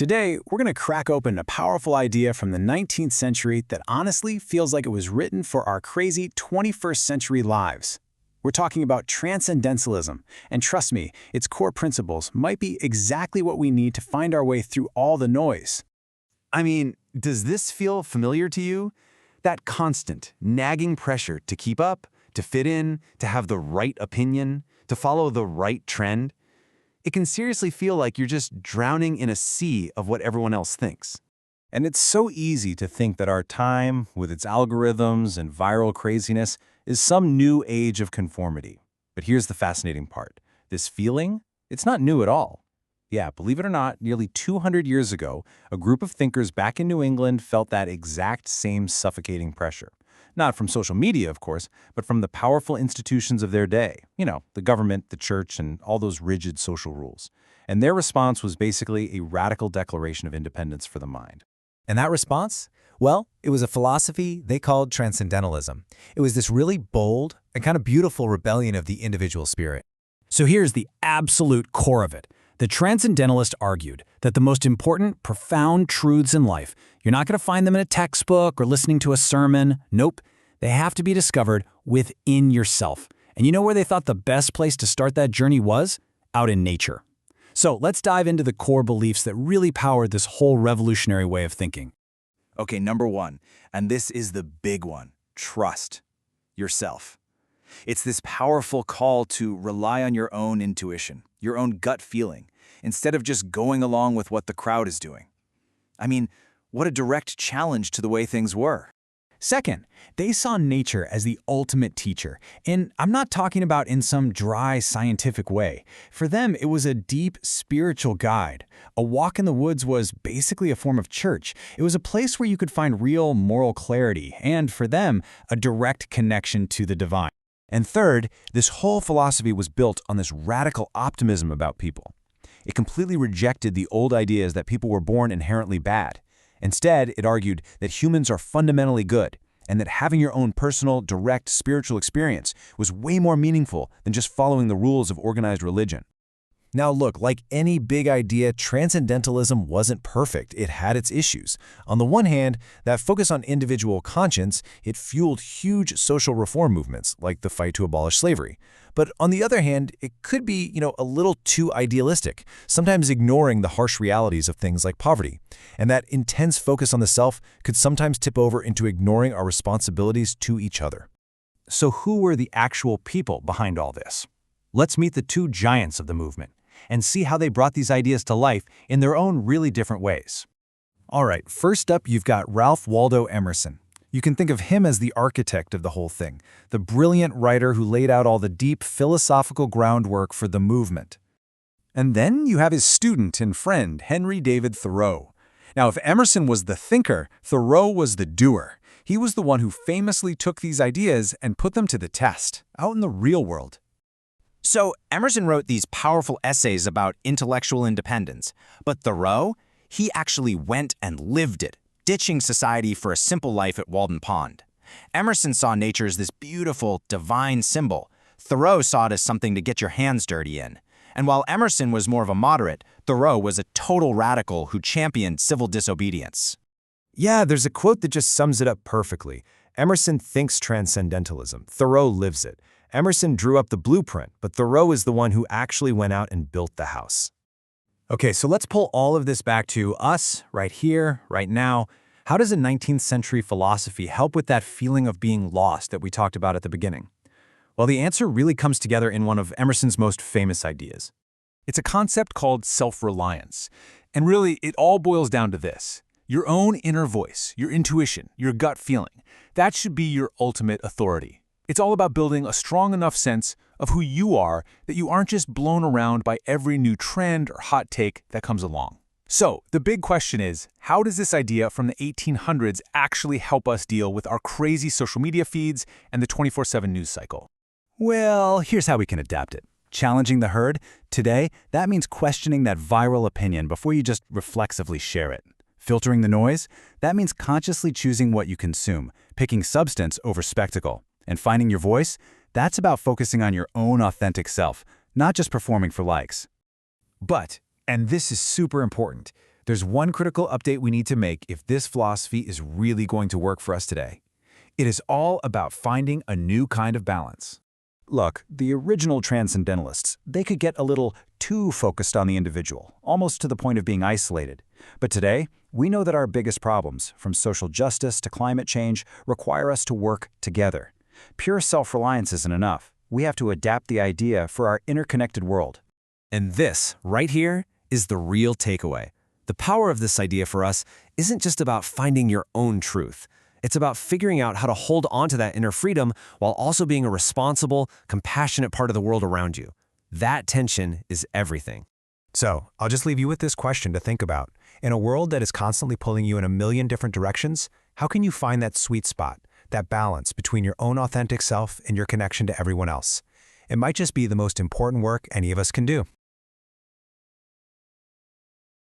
Today, we're going to crack open a powerful idea from the 19th century that honestly feels like it was written for our crazy 21st century lives. We're talking about Transcendentalism, and trust me, its core principles might be exactly what we need to find our way through all the noise. I mean, does this feel familiar to you? That constant, nagging pressure to keep up, to fit in, to have the right opinion, to follow the right trend? It can seriously feel like you're just drowning in a sea of what everyone else thinks. And it's so easy to think that our time, with its algorithms and viral craziness, is some new age of conformity. But here's the fascinating part. This feeling, it's not new at all. Yeah, believe it or not, nearly 200 years ago, a group of thinkers back in New England felt that exact same suffocating pressure. Not from social media, of course, but from the powerful institutions of their day. You know, the government, the church, and all those rigid social rules. And their response was basically a radical declaration of independence for the mind. And that response? Well, it was a philosophy they called Transcendentalism. It was this really bold and kind of beautiful rebellion of the individual spirit. So here's the absolute core of it. The Transcendentalist argued that the most important, profound truths in life, you're not going to find them in a textbook or listening to a sermon. Nope. They have to be discovered within yourself. And you know where they thought the best place to start that journey was? Out in nature. So let's dive into the core beliefs that really powered this whole revolutionary way of thinking. Okay, number one, and this is the big one, trust yourself. It's this powerful call to rely on your own intuition, your own gut feeling, instead of just going along with what the crowd is doing. I mean, what a direct challenge to the way things were. Second, they saw nature as the ultimate teacher, and I'm not talking about in some dry scientific way. For them, it was a deep spiritual guide. A walk in the woods was basically a form of church. It was a place where you could find real moral clarity, and for them, a direct connection to the divine. And third, this whole philosophy was built on this radical optimism about people. It completely rejected the old ideas that people were born inherently bad. Instead, it argued that humans are fundamentally good, and that having your own personal, direct spiritual experience was way more meaningful than just following the rules of organized religion. Now look, like any big idea, Transcendentalism wasn't perfect. It had its issues. On the one hand, that focus on individual conscience, it fueled huge social reform movements, like the fight to abolish slavery. But on the other hand, it could be, a little too idealistic, sometimes ignoring the harsh realities of things like poverty. And that intense focus on the self could sometimes tip over into ignoring our responsibilities to each other. So who were the actual people behind all this? Let's meet the two giants of the movement and see how they brought these ideas to life in their own really different ways. All right, first up, you've got Ralph Waldo Emerson. You can think of him as the architect of the whole thing, the brilliant writer who laid out all the deep philosophical groundwork for the movement. And then you have his student and friend, Henry David Thoreau. Now, if Emerson was the thinker, Thoreau was the doer. He was the one who famously took these ideas and put them to the test, out in the real world. So Emerson wrote these powerful essays about intellectual independence, but Thoreau, he actually went and lived it, ditching society for a simple life at Walden Pond. Emerson saw nature as this beautiful, divine symbol. Thoreau saw it as something to get your hands dirty in. And while Emerson was more of a moderate, Thoreau was a total radical who championed civil disobedience. Yeah, there's a quote that just sums it up perfectly. Emerson thinks transcendentalism. Thoreau lives it. Emerson drew up the blueprint, but Thoreau is the one who actually went out and built the house. Okay, so let's pull all of this back to us, right here, right now. How does a 19th century philosophy help with that feeling of being lost that we talked about at the beginning? Well, the answer really comes together in one of Emerson's most famous ideas. It's a concept called self-reliance. And really, it all boils down to this. Your own inner voice, your intuition, your gut feeling, that should be your ultimate authority. It's all about building a strong enough sense of who you are that you aren't just blown around by every new trend or hot take that comes along. So, the big question is, how does this idea from the 1800s actually help us deal with our crazy social media feeds and the 24/7 news cycle? Well, here's how we can adapt it. Challenging the herd, today, that means questioning that viral opinion before you just reflexively share it. Filtering the noise, that means consciously choosing what you consume, picking substance over spectacle. And finding your voice, that's about focusing on your own authentic self, not just performing for likes. But, and this is super important, There's one critical update we need to make if this philosophy is really going to work for us today. It is all about finding a new kind of balance. Look, the original Transcendentalists, they could get a little too focused on the individual, almost to the point of being isolated. But today, we know that our biggest problems, from social justice to climate change, require us to work together. Pure self-reliance isn't enough. We have to adapt the idea for our interconnected world. And this, right here, is the real takeaway. The power of this idea for us isn't just about finding your own truth. It's about figuring out how to hold on to that inner freedom while also being a responsible, compassionate part of the world around you. That tension is everything. So, I'll just leave you with this question to think about. In a world that is constantly pulling you in a million different directions, how can you find that sweet spot, that balance between your own authentic self and your connection to everyone else? It might just be the most important work any of us can do.